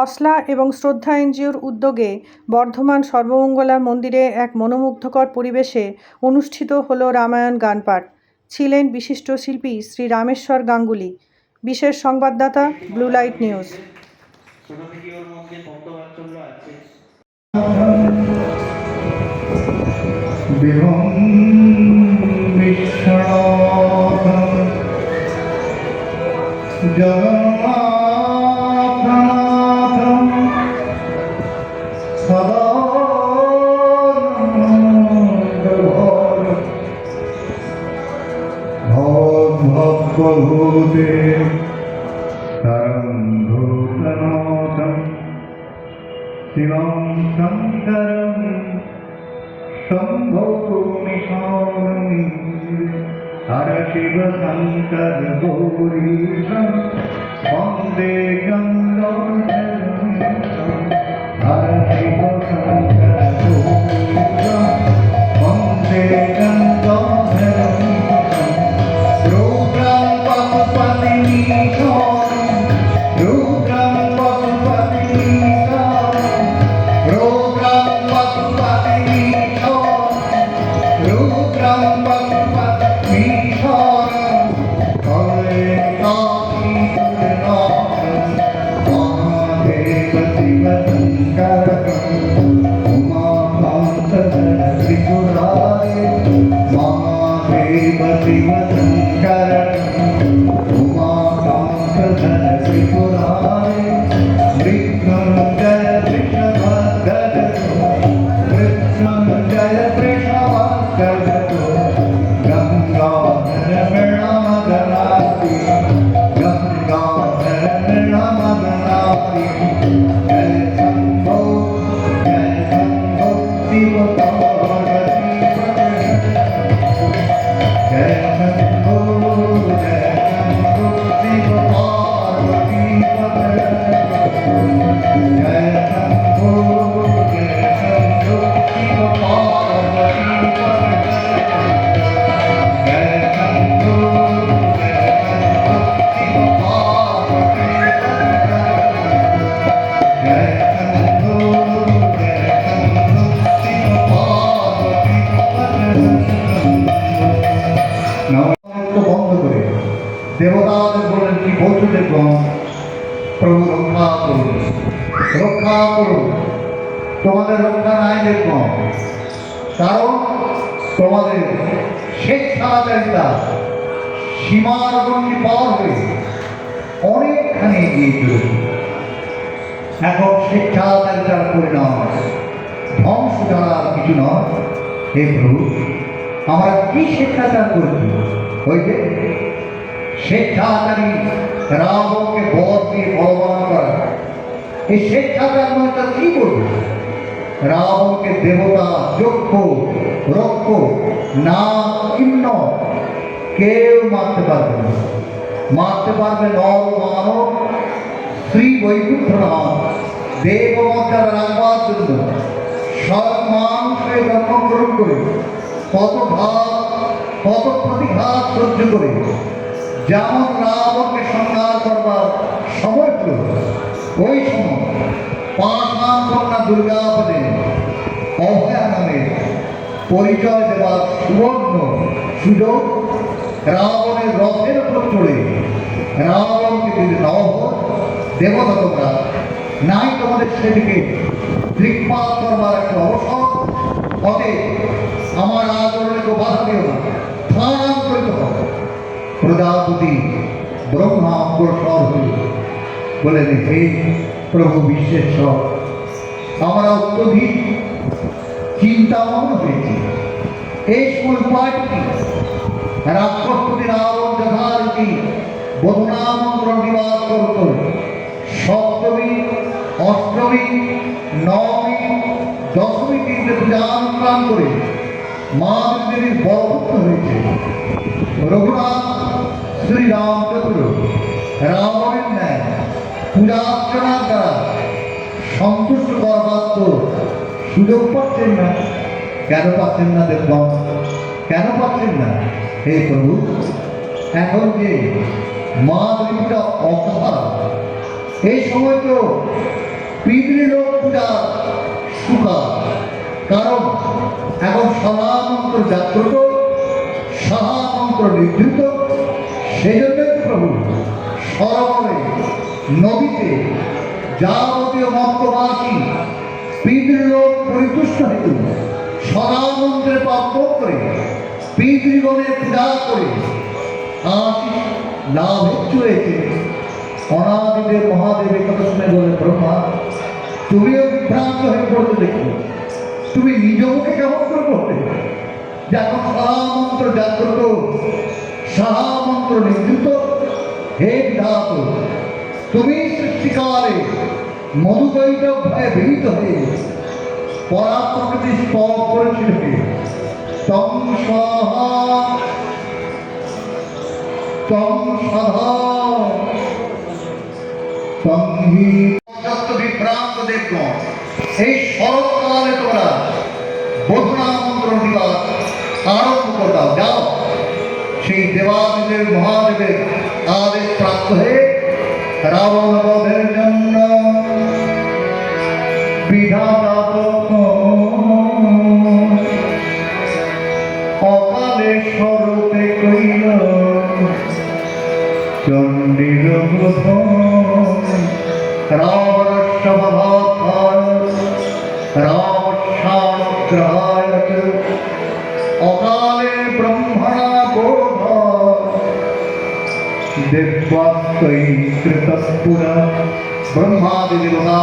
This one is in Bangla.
হসলা এবং শ্রদ্ধা এনজিওর উদ্যোগে বর্ধমান সর্বমঙ্গলা মন্দিরে এক মনোমুগ্ধকর পরিবেশে অনুষ্ঠিত হলো রামায়ণ গানপাঠ। ছিলেন বিশিষ্ট শিল্পী শ্রী রামেশ্বর গাঙ্গুলি। বিশেষ সংবাদদাতা ব্লু লাইট নিউজ। शिवं शङ्करं शम्भो निशामि हर शिव शङ्कर गौरीशं वन्दे गङ्गाधरं हर शिव शङ्कर गौरीशं वन्दे गङ्गाधरं रुद्रं पशुपतिनीशं रुद्रं देवताদের বলেন কি বলতে দেখুন, প্রভু রক্ষা করুন, রক্ষা করুন, তোমাদের রক্ষা নাই দেখুন, কারণ তোমাদের স্বেচ্ছাচারিতা সীমার গণ্ডি পার হয়ে অনেকখানি এগিয়ে চলেছে। এখন স্বেচ্ছাচারিতার পরিণাম ধ্বংস ছাড়া কিছু নয়। হে প্রভু, আমরা কি স্বেচ্ছাচার করছি? ওই যে স্বেচ্ছাচারী রাবণকে বধ দিয়ে বলবান করা, এই স্বেচ্ছাচার নয় তা কি করবে? রাবণকে দেবতা, যক্ষ, রক্ষ, না কিন্ন কেউ মারতে পারবে না। মারতে পারবে নর মানব শ্রী বৈকুণ্ঠনাথ দেব মর্যাদা রাখবার জন্য সব মানুষকে জন্মগ্রহণ করে কত ঘাত কত প্রতিঘাত সহ্য করে যেমন রাবণকে সংহার করবার সময় ছিল, ওই সময় পাষাণ কন্যা দুর্গাপদে অভয়া নামে পরিচয় দেওয়ার সুবর্ণ সুযোগ রাবণের রথের উপর চড়ে রাবণকে যদি নব দেবতা তোমরা নাই, তোমাদের সেদিকে দৃকপাত করবার একটা অবসর হতে আমার আচরণে তো বাধা দিও না, স্থানান্তরিত হবে। প্রজাপতি ব্রহ্মা অগ্রসর হয়ে বলেন, হে প্রভু বিশ্বেশ্বর, আমরা অত্যধিক চিন্তামগ্ন হয়েছি। এই সময় উপায়টি কি? রাক্ষসপতি রাবণ যথারীতি বোধনামন্ত্র নিবাস করত। সপ্তমী, অষ্টমী, নবমী, দশমী তিনটে পূজানুষ্ঠান করে মা দেবীর বরপুত্র হয়েছে। রঘুনাথ শ্রীরামচন্দ্র রাবণের ন্যায় পূজার্চনার দ্বারা সন্তুষ্ট করবার তো সুযোগ পাচ্ছেন না। কেন পাচ্ছেন না দেখুন, কেন পাচ্ছেন না? হে প্রভু, এখন যে মা দেবীটা অসহায়, এই সময় তো পিতৃলোক পূজা সুখা, কারণ এখন সভামন্ত্র জাগ্রত, সভামন্ত্র নিদ্রিত। সেজন্য প্রভু সরোবরে নদীতে যাবতীয় মন্ত্রবাসী পিতৃলোক পরিতুষ্ট হেতু সদামন্ত্রে প্রাপ্ত করে পিতৃগণের পূজা করে আশিস লাভ হয়েছে। অনাদিদেব মহাদেবের কথা শুনে বলে ব্রহ্মা, তুমিও বিভ্রান্ত হয়ে পড়তে দেখো, তুমি নিজ মুখে কেমন করে বলতে যে এখন সহামন্ত্র জাগ্রত, সহামন্ত্র নিযুক্ত। হে বিধাত, তুমি সৃষ্টিকালে মধুকৈটক ভয়ে বিহিত হয়ে পরাপ্রকৃতি স্তব করেছিলে। তং স্বাহা তং সধা তং হি যত বিভ্রান্ত দেখগণ, এই শরৎকালে তোমরা বধুনা মন্ত্র নিবাস আরম্ভ করে দাও। যাও, সেই দেবাদিদেব মহাদেবের আদেশ প্রাপ্ত হয়ে রাবণ বধের জন্য বিধাতা অকালে স্বরূপে কইল চণ্ডীর রাবণস্বভাবায় রাবণাগ্রহায় অকালে ব্রহ্মণা বোধ দেবাস্ত্রৈ কৃতঃ পুরা। ব্রহ্মাদি দেবতা